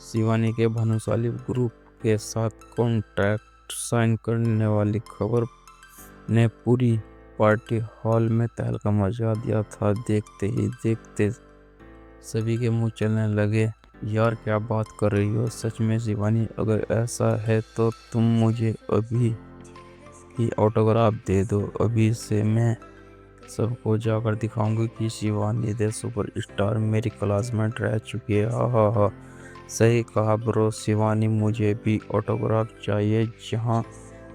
शिवानी के भानुशाली ग्रुप के साथ कॉन्ट्रैक्ट साइन करने वाली खबर ने पूरी पार्टी हॉल में तहलका मचा दिया था। देखते ही देखते सभी के मुंह चलने लगे। यार क्या बात कर रही हो सच में शिवानी? अगर ऐसा है तो तुम मुझे अभी ही ऑटोग्राफ दे दो। अभी से मैं सबको जाकर दिखाऊंगी कि शिवानी द सुपरस्टार मेरी क्लासमेट रह चुकी है। हा हा हा। सही कहा ब्रो। शिवानी मुझे भी ऑटोग्राफ चाहिए। जहाँ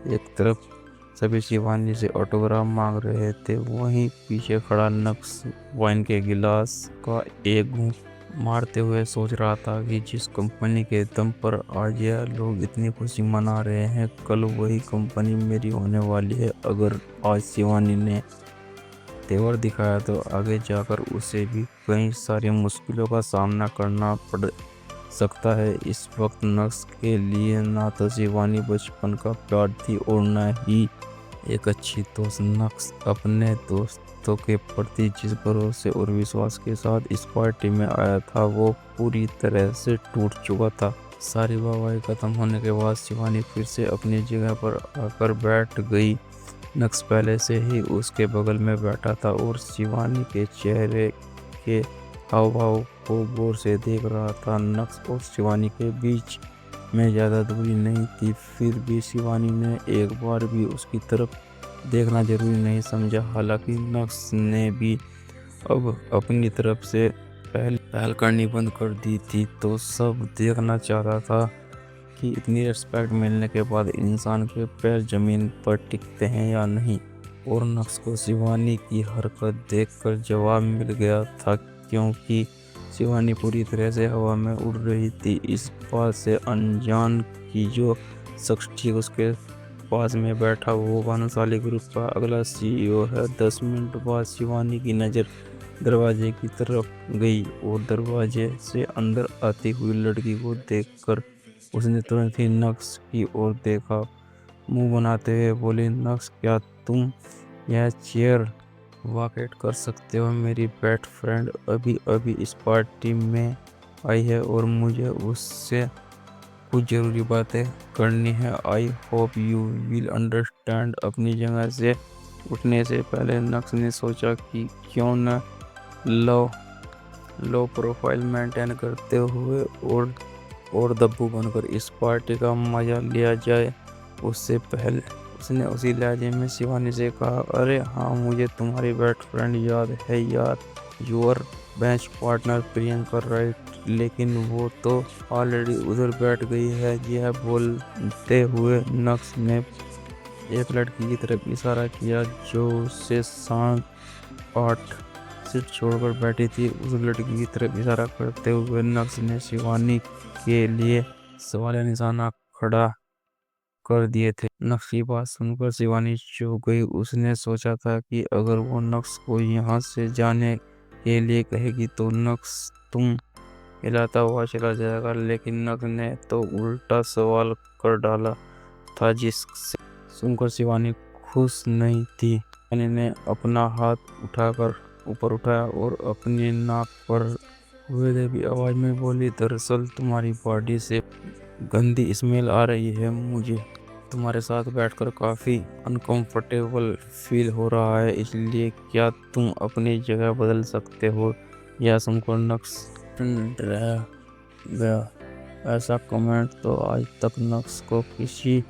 एक तरफ सभी शिवानी से ऑटोग्राफ मांग रहे थे, वहीं पीछे खड़ा नक्स वाइन के गिलास का एक घूंट मारते हुए सोच रहा था कि जिस कंपनी के दम पर आज यह लोग इतनी खुशी मना रहे हैं, कल वही कंपनी मेरी होने वाली है। अगर आज शिवानी ने तेवर दिखाया तो आगे जाकर उसे भी कई सारी मुश्किलों का सामना करना पड़ सकता है। इस वक्त नक्स के लिए ना तो शिवानी बचपन का प्यार थी और न ही एक अच्छी दोस्त। नक्स अपने दोस्तों के प्रति जिस भरोसे और विश्वास के साथ इस पार्टी में आया था, वो पूरी तरह से टूट चुका था। सारी वाहवाही खत्म होने के बाद शिवानी फिर से अपनी जगह पर आकर बैठ गई। नक्स पहले से ही उसके बगल में बैठा था और शिवानी के चेहरे के हाव भाव को गौर से देख रहा था। नक्स और शिवानी के बीच में ज़्यादा दूरी नहीं थी, फिर भी शिवानी ने एक बार भी उसकी तरफ देखना जरूरी नहीं समझा। हालांकि नक्स ने भी अब अपनी तरफ से पहल करनी बंद कर दी थी, तो सब देखना चाहता था कि इतनी रिस्पेक्ट मिलने के बाद इंसान के पैर जमीन पर टिकते हैं या नहीं। और नक्स को शिवानी की हरकत देखकर जवाब मिल गया था, क्योंकि शिवानी पूरी तरह से हवा में उड़ रही थी। इस बात से अनजान की जो शख्स ठीक उसके पास में बैठा वो भानुशाली ग्रुप का अगला सीईओ है। 10 मिनट बाद शिवानी की नज़र दरवाजे की तरफ गई और दरवाजे से अंदर आती हुई लड़की को देखकर उसने तुरंत ही नक्स की ओर देखा। मुंह बनाते हुए बोली, नक्स क्या तुम यह चेयर वाकेट कर सकते हो? मेरी बेस्ट फ्रेंड अभी अभी इस पार्टी में आई है और मुझे उससे कुछ ज़रूरी बातें करनी है। I hope you will understand. अपनी जगह से उठने से पहले नक्स ने सोचा कि क्यों न लो प्रोफाइल मेंटेन करते हुए और दब्बू बनकर इस पार्टी का मजा लिया जाए। उससे पहले उसने उसी लहजे में शिवानी से कहा, अरे हाँ, मुझे तुम्हारी बेस्ट फ्रेंड याद है यार, your bench partner Priyanka right, लेकिन वो तो ऑलरेडी उधर बैठ गई है। यह बोलते हुए नक्स ने एक लड़की की तरफ इशारा किया जो उससे 7-8 सीट छोड़कर बैठी थी। उस लड़की की तरफ इशारा करते हुए नक्स ने शिवानी के लिए सवालिया निशाना खड़ा कर दिए थे। नक्स की बात सुनकर शिवानी चौंक गई। उसने सोचा था कि अगर वो नक्स को यहाँ से जाने के लिए कहेगी तो नक्स तुम हिलाता हुआ चला जाएगा, लेकिन नक्स ने तो उल्टा सवाल कर डाला था, जिससे सुनकर शिवानी खुश नहीं थी। शिवानी ने अपना हाथ उठाकर ऊपर उठाया और अपनी नाक पर हुए दबी आवाज में बोली, दरअसल तुम्हारी बॉडी से गंदी स्मेल आ रही है। मुझे तुम्हारे साथ बैठकर काफ़ी अनकंफर्टेबल फील हो रहा है, इसलिए क्या तुम अपनी जगह बदल सकते हो? यह सुनकर नक्स रह गया। ऐसा कमेंट तो आज तक नक्स को किसी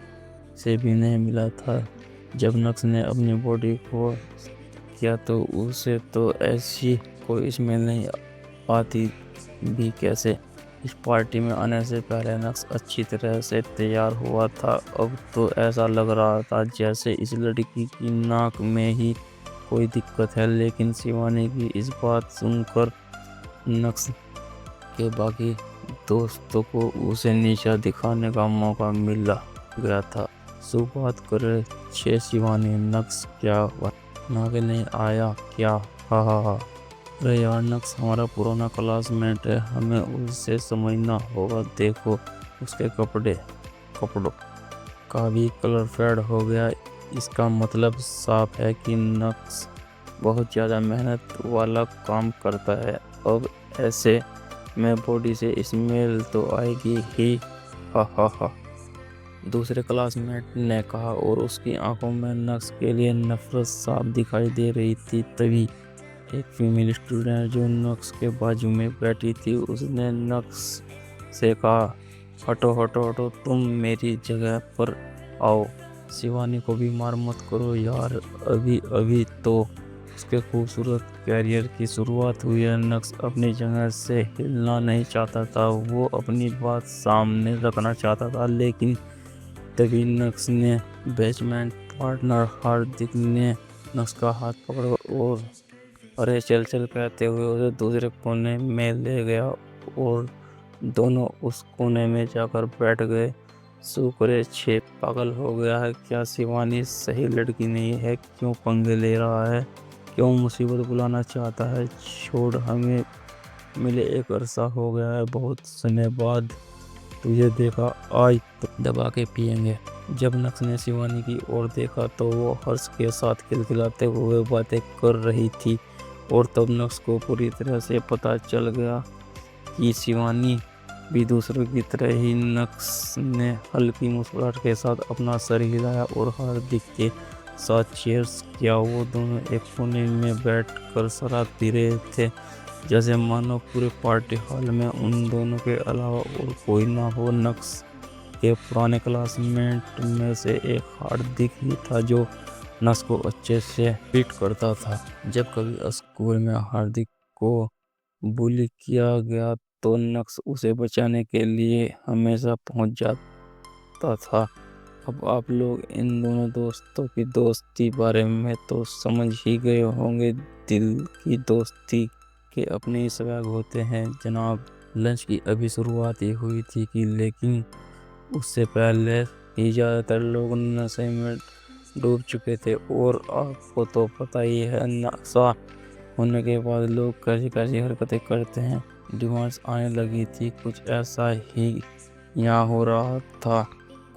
से भी नहीं मिला था। जब नक्स ने अपनी बॉडी को किया तो उसे तो ऐसी कोई स्मेल नहीं आती भी कैसे। इस पार्टी में आने से पहले नक्स अच्छी तरह से तैयार हुआ था। अब तो ऐसा लग रहा था जैसे इस लड़की की नाक में ही कोई दिक्कत है। लेकिन शिवानी की इस बात सुनकर नक्स के बाकी दोस्तों को उसे नीचा दिखाने का मौका मिल गया था। बात करे छे शिवानी, नक्स क्या नागे नहीं आया क्या? हा हा हा। अरे यार, नक्स हमारा पुराना क्लासमेट है, हमें उससे समझना होगा। देखो उसके कपड़ों का भी कलर फेड हो गया। इसका मतलब साफ है कि नक्स बहुत ज़्यादा मेहनत वाला काम करता है। अब ऐसे मैं बॉडी से स्मेल तो आएगी ही, हा हा हा। दूसरे क्लासमेट ने कहा और उसकी आंखों में नक्श के लिए नफरत साफ दिखाई दे रही थी। तभी एक फीमेल स्टूडेंट जो नक्श के बाजू में बैठी थी उसने नक्श से कहा, हटो हटो हटो, तुम मेरी जगह पर आओ। शिवानी को भी मार मत करो यार, अभी अभी तो उसके खूबसूरत कैरियर की शुरुआत हुई है। नक्श अपनी जगह से हिलना नहीं चाहता था, वो अपनी बात सामने रखना चाहता था, लेकिन तभी नक्श ने बेसमेंट पार्टनर हार्दिक ने नक्श का हाथ पकड़ा और अरे चल चल कहते हुए उसे दूसरे कोने में ले गया और दोनों उस कोने में जाकर बैठ गए। शुक्र छे पागल हो गया है क्या? शिवानी सही लड़की नहीं है, क्यों पंगे ले रहा है, क्यों मुसीबत बुलाना चाहता है? छोड़, हमें मिले एक अरसा हो गया है, बहुत समय बाद तुझे देखा, आज तो दबा के पिएंगे। जब नक्श ने शिवानी की ओर देखा तो वो हर्ष के साथ खिलखिलाते हुए बातें कर रही थी और तब नक्श को पूरी तरह से पता चल गया कि शिवानी भी दूसरों की तरह ही। नक्श ने हल्की मुस्कुराहट के साथ अपना सर हिलाया और हार्दिक के साथ चीयर्स किया। वो दोनों एक कोने में बैठकर शराब पी रहे थे, जैसे मानो पूरे पार्टी हॉल में उन दोनों के अलावा और कोई ना हो। नक्श के पुराने क्लासमेट में से एक हार्दिक ही था जो नक्श को अच्छे से ट्रीट करता था। जब कभी स्कूल में हार्दिक को बुली किया गया तो नक्श उसे बचाने के लिए हमेशा पहुंच जाता था। अब आप लोग इन दोनों दोस्तों की दोस्ती बारे में तो समझ ही गए होंगे। दिल की दोस्ती के अपने ही स्वभाव होते हैं जनाब। लंच की अभी शुरुआत ही हुई थी कि लेकिन उससे पहले ही ज़्यादातर लोग नशे में डूब चुके थे और आपको तो पता ही है, नशा होने के बाद लोग कैसी कैसी हरकतें करते हैं। डिमांड्स आने लगी थी, कुछ ऐसा ही यहाँ हो रहा था।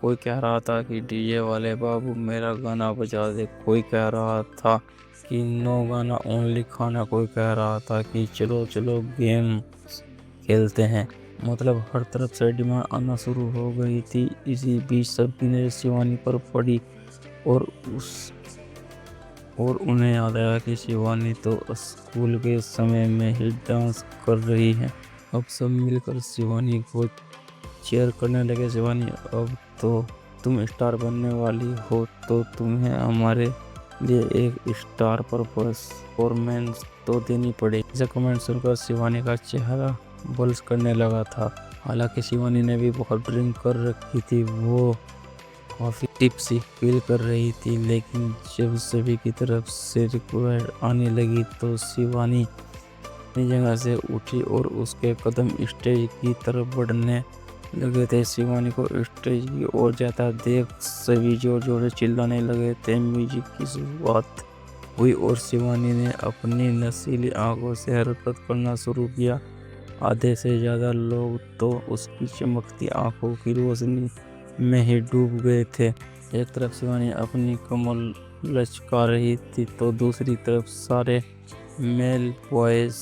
कोई कह रहा था कि डीजे वाले बाबू मेरा गाना बजा दे, कोई कह रहा था कि नो गाना ओनली खाना, कोई कह रहा था कि चलो चलो गेम खेलते हैं। मतलब हर तरफ से डिमांड आना शुरू हो गई थी। इसी बीच सबकी नजर शिवानी पर पड़ी और उन्हें याद आया कि शिवानी तो स्कूल के समय में ही डांस कर रही है। अब सब मिलकर शिवानी को चीयर करने लगे। शिवानी, अब तो तुम स्टार बनने वाली हो, तो तुम्हें हमारे लिए एक स्टार परफॉर्मेंस तो देनी पड़ेगी। ऐसे कमेंट सुनकर शिवानी का चेहरा बल्स करने लगा था। हालांकि शिवानी ने भी बहुत ड्रिंक कर रखी थी, वो काफी टिप्सी फील कर रही थी, लेकिन जब सभी की तरफ से रिक्वेस्ट आने लगी तो शिवानी अपनी जगह से उठी और उसके कदम स्टेज की तरफ बढ़ने लगे थे। शिवानी को स्टेज की ओर जाता देख सभी जोर जोर से चिल्लाने लगे थे। म्यूजिक की शुरुआत हुई और शिवानी ने अपनी नशीली आंखों से हरकत करना शुरू किया। आधे से ज़्यादा लोग तो उसकी चमकती आंखों की रोशनी में ही डूब गए थे। एक तरफ शिवानी अपनी कमर लचका रही थी तो दूसरी तरफ सारे मेल बॉयज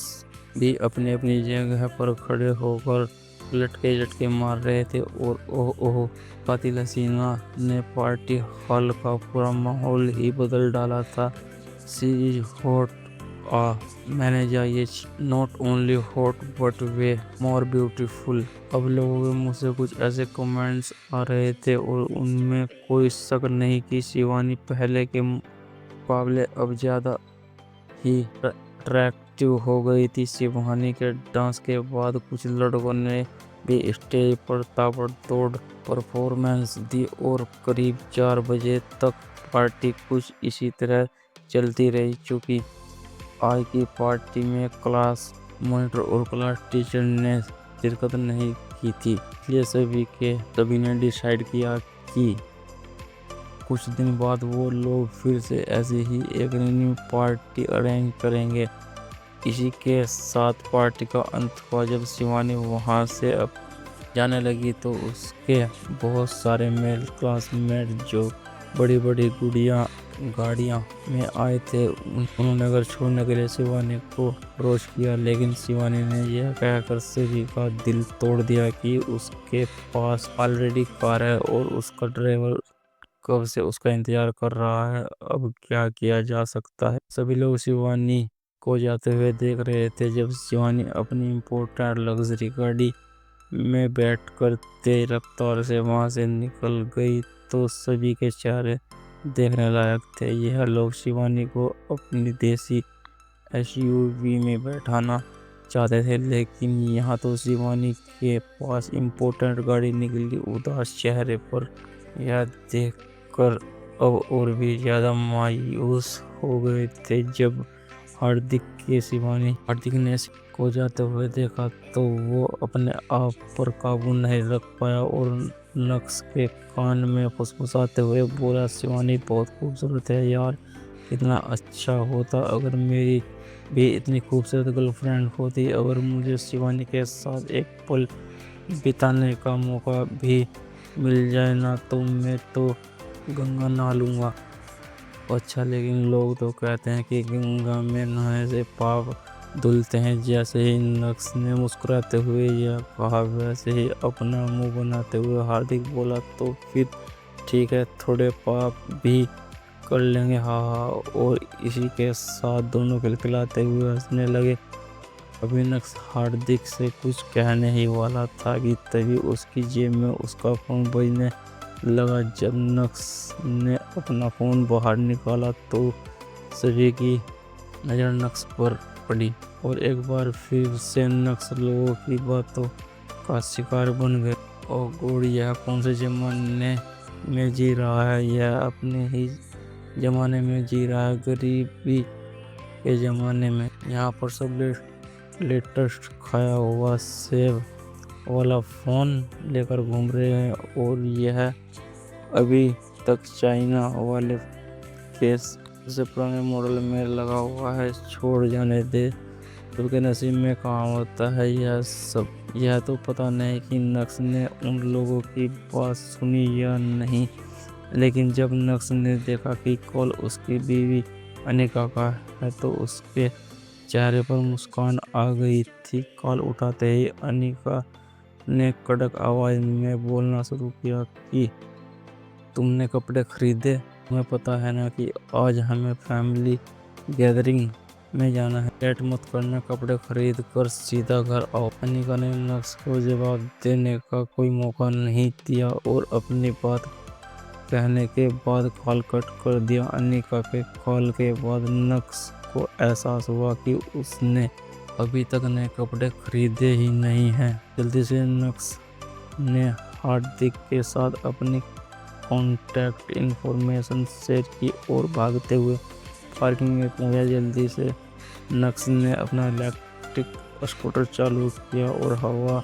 भी अपनी अपनी जगह पर खड़े होकर लटके झटके मार रहे थे। और ओह ओह, कातिल हसीना ने पार्टी हॉल का पूरा माहौल ही बदल डाला था। शी इज हॉट, मैनेजर ये not only hot but way more beautiful. अब लोगों के मुंह से कुछ ऐसे कमेंट्स आ रहे थे और उनमें कोई शक नहीं कि शिवानी पहले के मुकाबले अब ज़्यादा ही अट्रैक्टिव हो गई थी। शिवानी के डांस के बाद कुछ लड़कों ने भी स्टेज पर ताबड़तोड़ परफॉर्मेंस दी और करीब 4 बजे तक पार्टी कुछ इसी तरह चलती रही। चूँकि आज की पार्टी में क्लास मॉनिटर और क्लास टीचर ने शिरकत नहीं की थी, इसलिए सभी ने डिसाइड किया कि कुछ दिन बाद वो लोग फिर से ऐसे ही एक न्यू पार्टी अरेंज करेंगे। इसी के साथ पार्टी का अंत हुआ। जब शिवानी वहाँ से अब जाने लगी तो उसके बहुत सारे मेल क्लासमेट जो बड़ी बड़ी गुड़ियाँ गाड़ियां में आए थे। उन्होंने घर छोड़ने के लिए शिवानी को अप्रोच किया, लेकिन शिवानी ने यह कहकर सभी का दिल तोड़ दिया कि उसके पास ऑलरेडी कार है और उसका ड्राइवर कब से उसका इंतजार कर रहा है। अब क्या किया जा सकता है। सभी लोग शिवानी को जाते हुए देख रहे थे। जब शिवानी अपनी इम्पोर्टेंट लग्जरी गाड़ी में बैठकर तेज रफ्तार से वहां से निकल गई तो सभी के चेहरे देखने लायक थे। यह लोग शिवानी को अपनी देसी एसयूवी में बैठाना चाहते थे, लेकिन यहाँ तो शिवानी के पास इम्पोर्टेंट गाड़ी निकली। उदास चेहरे पर यह देखकर अब और भी ज्यादा मायूस हो गए थे। जब हार्दिक ने को जाते हुए देखा तो वो अपने आप पर काबू नहीं रख पाया और नक्स के कान में फुसफुसाते हुए बोला, शिवानी बहुत खूबसूरत है यार, कितना अच्छा होता अगर मेरी भी इतनी खूबसूरत गर्लफ्रेंड होती। अगर मुझे शिवानी के साथ एक पल बिताने का मौका भी मिल जाए ना तो मैं तो गंगा नहा लूंगा। अच्छा, लेकिन लोग तो कहते हैं कि गंगा में नहाने से पाप धुलते हैं। जैसे ही नक्स ने मुस्कुराते हुए यह कहा, वैसे ही अपना मुंह बनाते हुए हार्दिक बोला, तो फिर ठीक है, थोड़े पाप भी कर लेंगे। हाँ, और इसी के साथ दोनों खिलखिलाते हुए हंसने लगे। अभी नक्स हार्दिक से कुछ कहने ही वाला था कि तभी उसकी जेब में उसका फोन बजने लगा। जब नक्स ने अपना फोन बाहर निकाला तो सभी की नजर नक्स पर पड़ी और एक बार फिर से नक्स लोगों की बातों का शिकार बन गए। और गोड़, यह कौन से जमाने में जी रहा है। यह अपने ही जमाने में जी रहा है, गरीबी के जमाने में। यहाँ पर सब लेटेस्ट खाया हुआ सेब वाला फोन लेकर घूम रहे हैं और यह अभी तक चाइना वाले केस से पुराने मॉडल में लगा हुआ है। छोड़ जाने दे, सबके नसीब में कहाँ होता है यह सब। यह तो पता नहीं कि नक्स ने उन लोगों की बात सुनी या नहीं, लेकिन जब नक्स ने देखा कि कॉल उसकी बीवी अनिका का है तो उसके चेहरे पर मुस्कान आ गई थी। कॉल उठाते ही अनिका ने कड़क आवाज में बोलना शुरू किया कि तुमने कपड़े खरीदे? तुम्हें पता है ना कि आज हमें फैमिली गैदरिंग में जाना है। लेट मत करना, कपड़े खरीद कर सीधा घर आओ। अनिका ने नक्स को जवाब देने का कोई मौका नहीं दिया और अपनी बात कहने के बाद कॉल कट कर दिया। अनिका के कॉल के बाद नक्स को एहसास हुआ कि उसने अभी तक नए कपड़े खरीदे ही नहीं हैं। जल्दी से नक्स ने हार्दिक के साथ अपनी कॉन्टैक्ट इंफॉर्मेशन शेयर की और भागते हुए पार्किंग में पहुंचा। जल्दी से नक्स ने अपना इलेक्ट्रिक स्कूटर चालू किया और हवा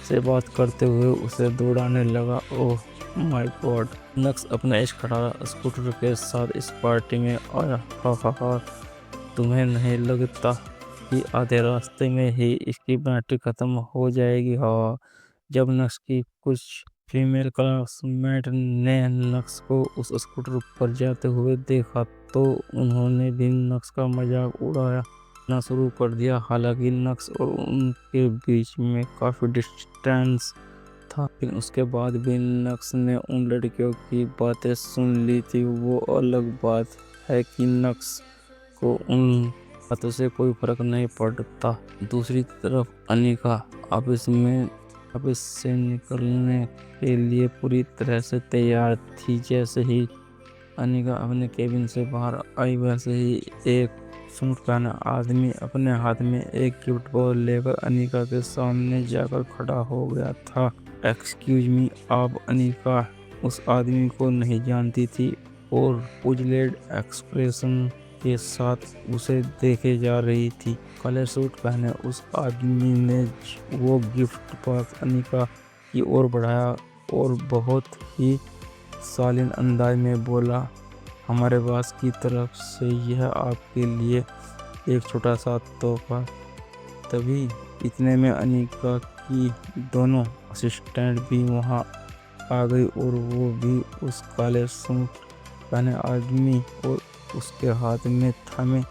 से बात करते हुए उसे दौड़ाने लगा। ओह माय गॉड, नक्स अपना इश्क खड़ा स्कूटर के साथ इस पार्टी में आया। हा, तुम्हें नहीं लगता कि आधे रास्ते में ही इसकी बैटरी खत्म हो जाएगी? हाँ। जब नक्स की कुछ फीमेल क्लासमेट ने नक्स को उस स्कूटर पर जाते हुए देखा तो उन्होंने भी नक्स का मजाक उड़ाया ना शुरू कर दिया। हालांकि नक्स और उनके बीच में काफी डिस्टेंस था, लेकिन उसके बाद भी नक्स ने उन लड़कियों की बातें सुन ली थी। वो अलग बात है कि नक्स को उन बातों से कोई फर्क नहीं पड़ता। दूसरी तरफ अनिका ऑफिस से निकलने के लिए पूरी तरह से तैयार थी। जैसे ही अनिका अपने केबिन से बाहर आई, वैसे ही एक सूट पहना आदमी अपने हाथ में एक गिफ्ट बॉक्स लेकर अनिका के सामने जाकर खड़ा हो गया था। एक्सक्यूज मी, आप? अनिका उस आदमी को नहीं जानती थी और पुजलेड एक्सप्रेशन के साथ उसे देखे जा रही थी। काले सूट पहने उस आदमी ने वो गिफ्ट बॉक्स अनिका की ओर बढ़ाया और बहुत ही शालीन अंदाज में बोला, हमारे बॉस की तरफ से यह आपके लिए एक छोटा सा तोहफा। तभी इतने में अनिका की दोनों असिस्टेंट भी वहां आ गई और वो भी उस काले सूट पहने आदमी और उसके हाथ में थमे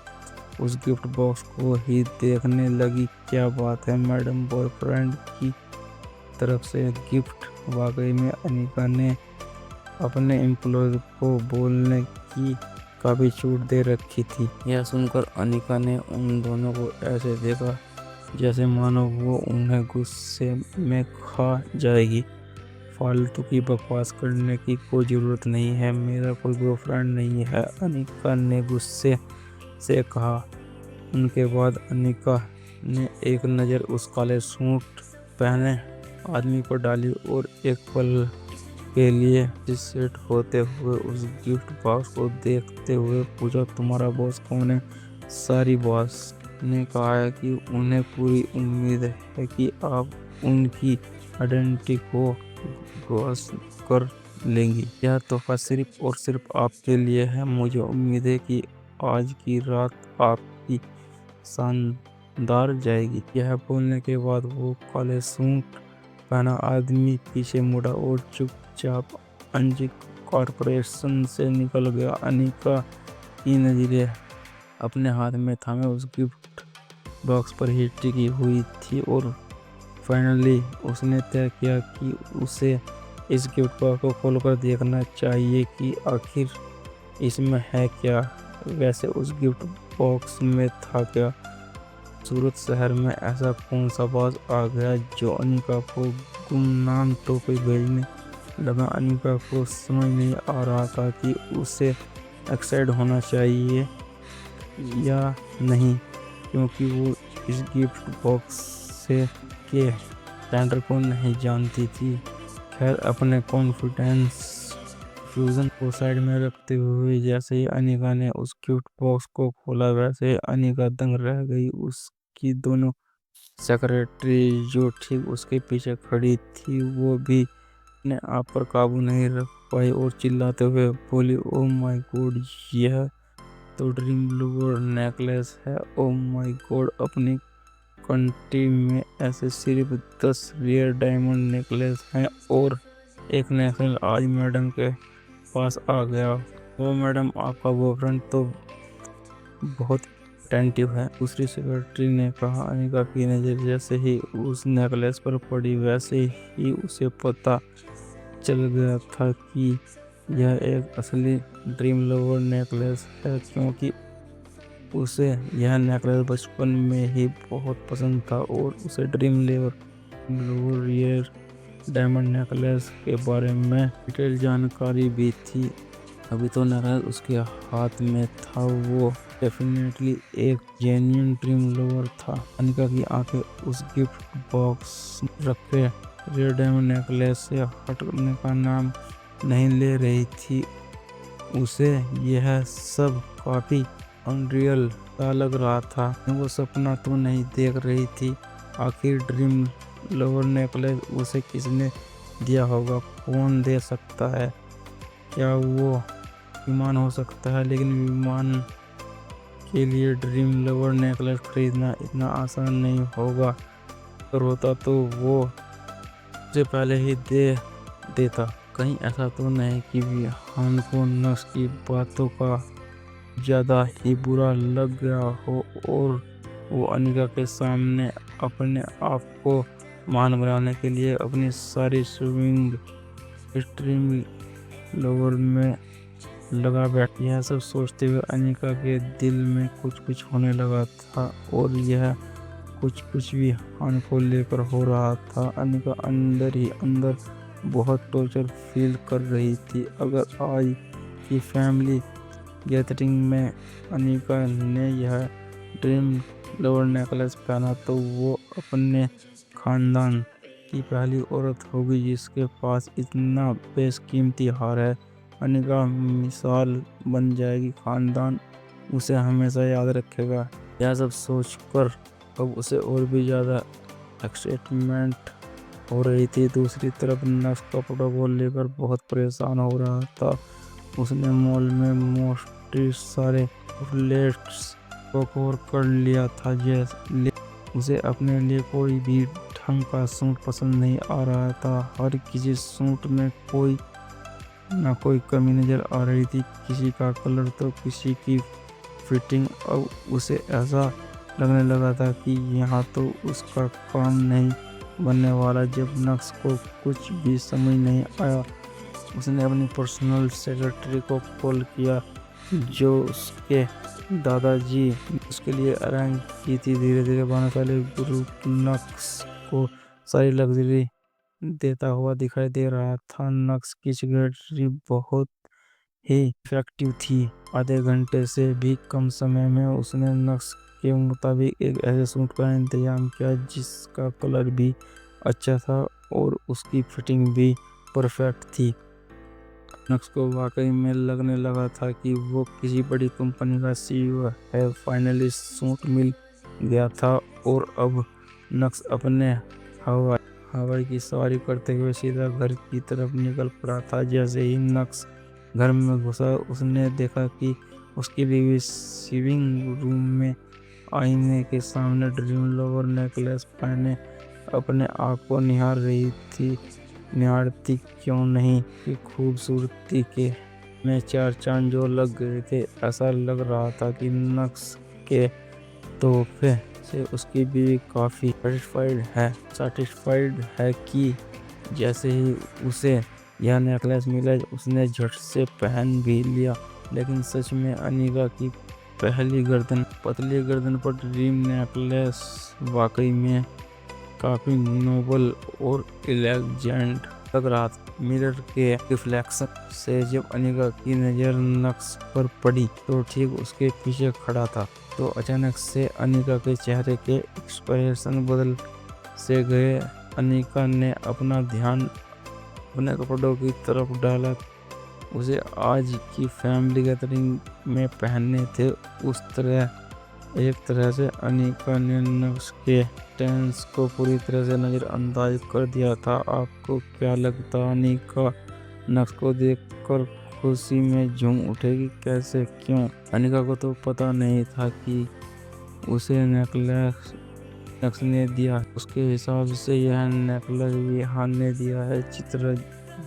उस गिफ्ट बॉक्स को ही देखने लगी। क्या बात है मैडम, बॉयफ्रेंड की तरफ से गिफ्ट। वाकई में अनिका ने अपने एम्प्लॉय को बोलने की काफी छूट दे रखी थी। यह सुनकर अनिका ने उन दोनों को ऐसे देखा जैसे मानो वो उन्हें गुस्से में खा जाएगी। फालतू की बकवास करने की कोई ज़रूरत नहीं है, मेरा कोई बॉयफ्रेंड नहीं है, अनिका ने गुस्से से कहा। उनके बाद अनिका ने एक नज़र उस काले सूट पहने आदमी पर डाली और एक पल के लिए सेट होते हुए उस गिफ्ट बॉक्स को देखते हुए पूछा, तुम्हारा बॉस कौन है? सारी बॉस ने कहा है कि उन्हें पूरी उम्मीद है कि आप उनकी आइडेंटिटी को गॉस कर लेंगी। यह तोहफा सिर्फ और सिर्फ आपके लिए है। मुझे उम्मीद है कि आज की रात आपकी शानदार जाएगी। यह बोलने के बाद वो काले सूट पहना आदमी पीछे मुड़ा और चुपचाप अंजिक कॉर्पोरेशन से निकल गया। अनिका की नजरें अपने हाथ में थामे उस गिफ्ट बॉक्स पर ही टिकी हुई थी और फाइनली उसने तय किया कि उसे इस गिफ्ट बॉक्स को खोलकर देखना चाहिए कि आखिर इसमें है क्या। वैसे उस गिफ्ट बॉक्स में था क्या? सूरत शहर में ऐसा कौन सा बाज आ गया जो अनिका को गुमनाम टोपी भेजने लगा? अनिका को समझ नहीं आ रहा था कि उसे एक्साइट होना चाहिए या नहीं, क्योंकि वो इस गिफ्ट बॉक्स से के सेंटर को नहीं जानती थी। खैर, अपने कॉन्फिडेंस फ्यूजन को साइड में रखते हुए जैसे ही अनिका ने उस गिफ्ट बॉक्स को खोला वैसे ही अनिका दंग रह गई। उसकी दोनों सेक्रेटरी जो ठीक उसके पीछे खड़ी थी वो भी अपने आप पर काबू नहीं रख पाई और चिल्लाते हुए बोली, ओ माय गॉड, यह तो ड्रीम लवर नेकलेस है। ओ माय गॉड, अपनी कंट्री में ऐसे सिर्फ 10 रेयर डायमंड नेकलेस हैं और एक नेकलेस आज मैडम के पास आ गया। वो मैडम, आपका बॉयफ्रेंड तो बहुत अटेंटिव है, दूसरी सेक्रेटरी ने कहा। अनिका की नज़र जैसे ही उस नेकलेस पर पड़ी वैसे ही उसे पता चल गया था कि यह एक असली ड्रीम लवर नेकलेस है, क्योंकि उसे यह नेकलेस बचपन में ही बहुत पसंद था और उसे dream lover rear diamond necklace के बारे में डिटेल जानकारी भी थी। अभी तो नेकलेस उसके हाथ में था, वो डेफिनेटली एक जेन्युइन ड्रीम लवर था। अनिका की आंखें उस गिफ्ट बॉक्स रखे रेयर डायमंड नेकलेस से हटने का नाम नहीं ले रही थी। उसे यह सब काफी अनरियल सा लग रहा था। वो सपना तो नहीं देख रही थी। आखिर ड्रीम लवर नेकलेस उसे किसने दिया होगा? कौन दे सकता है? क्या वो विमान हो सकता है? लेकिन विमान के लिए ड्रीम लवर नेकलेस खरीदना इतना आसान नहीं होगा। अगर होता तो वो उसे पहले ही दे देता। कहीं ऐसा तो नहीं कि विहान को नक्श की बातों का ज़्यादा ही बुरा लग गया हो और वो अनिका के सामने अपने आप को मान बनाने के लिए अपनी सारी स्विंग ड्रीम लवर में लगा बैठ। यह सब सोचते हुए अनिका के दिल में कुछ कुछ होने लगा था और यह कुछ भी हान को लेकर हो रहा था। अनिका अंदर ही अंदर बहुत टॉर्चर फील कर रही थी। अगर आज की फैमिली गैदरिंग में अनिका ने यह ड्रीम लवर नेकलेस पहना तो वो अपने खानदान की पहली औरत होगी जिसके पास इतना बेशकीमती हार है। अनिका मिसाल बन जाएगी, खानदान उसे हमेशा याद रखेगा। यह सब सोचकर अब उसे और भी ज़्यादा एक्साइटमेंट हो रही थी। दूसरी तरफ नक्श कपड़ों को लेकर बहुत परेशान हो रहा था। उसने मॉल में मोस्टली सारे आउटलेट्स को कवर कर लिया था। उसे अपने लिए कोई भी ढंग का सूट पसंद नहीं आ रहा था। हर किसी सूट में कोई ना कोई कमी नज़र आ रही थी, किसी का कलर तो किसी की फिटिंग। अब उसे ऐसा लगने लगा था कि यहाँ तो उसका काम नहीं बनने वाला। जब नक्श को कुछ भी समझ नहीं आया, उसने अपनी पर्सनल सेक्रेटरी को कॉल किया, जो उसके दादाजी उसके लिए अरेंज की थी। धीरे धीरे भानुशाली ग्रुप नक्श को सारी लग्जरी देता हुआ दिखाई दे रहा था। नक्श की सेक्रेटरी बहुत ही इफेक्टिव थी। आधे घंटे से भी कम समय में उसने नक्श के मुताबिक एक ऐसे सूट का इंतजाम किया जिसका कलर भी अच्छा था और उसकी फिटिंग भी परफेक्ट थी। नक्श को वाकई में लगने लगा था कि वो किसी बड़ी कंपनी का सीईओ है। फाइनली सूट मिल गया था और अब नक्श अपने हवाई की सवारी करते हुए सीधा घर की तरफ निकल पड़ा था। जैसे ही नक्श घर में घुसा, उसने देखा कि उसकी बीवी सिविंग रूम में आईने के सामने ड्रीम लवर नेकलेस पहने अपने आप को निहारती क्यों नहीं कि खूबसूरती के में चार चांद जो लग गए थे। ऐसा लग रहा था कि नक्श के तोहफे से उसकी बीवी काफ़ी सेटिस्फाइड है कि जैसे ही उसे यह नेकलेस मिला, उसने झट से पहन भी लिया। लेकिन सच में अनिका की पतली गर्दन पर ड्रीम नेकलेस वाकई में काफ़ी नोबल और एलिगेंट लग रहा था। मिरर के रिफ्लेक्शन से जब अनिका की नज़र नक्श पर पड़ी तो ठीक उसके पीछे खड़ा था, तो अचानक से अनिका के चेहरे के एक्सप्रेशन बदल से गए। अनिका ने अपना ध्यान अपने कपड़ों की तरफ डाला। उसे आज की फैमिली गैदरिंग में पहनने थे। एक तरह से अनिका ने नक्श के टेंस को पूरी तरह से नज़रअंदाज कर दिया था। आपको क्या लगता, अनिका नक्श को देखकर खुशी में झूम उठेगी? कैसे, क्यों? अनिका को तो पता नहीं था कि उसे नेकलेस नक्श ने दिया। उसके हिसाब से यह नेकलेस विहान ने दिया है। चित्रा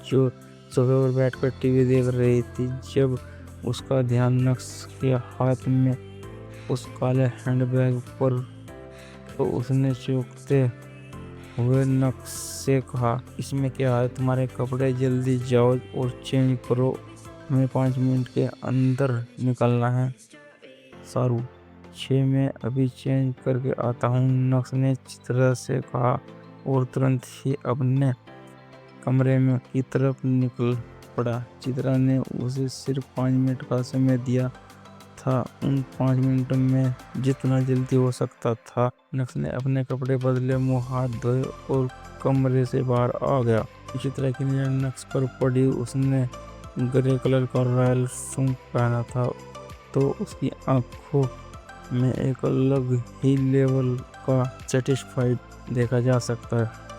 जो सोफे पर बैठकर टीवी देख रही थी, जब उसका ध्यान नक्श के हाथ में उस काले हैंडबैग पर, तो उसने चौंकते हुए नक्श से कहा, इसमें क्या है? तुम्हारे कपड़े, जल्दी जाओ और चेंज करो, हमें 5 मिनट के अंदर निकलना है। सारू, 6 में अभी चेंज करके आता हूँ, नक्श ने चित्रा से कहा और तुरंत ही अपने कमरे में की तरफ निकल पड़ा। चित्रा ने उसे सिर्फ 5 मिनट का समय दिया था। उन 5 मिनटों में जितना जल्दी हो सकता था, नक्श ने अपने कपड़े बदले, मुंह हाथ धोए और कमरे से बाहर आ गया। चित्रा की नजर नक्श पर पड़ी। उसने ग्रे कलर का रॉयल सूट पहना था, तो उसकी आंखों में एक अलग ही लेवल का सेटिस्फाइड देखा जा सकता है।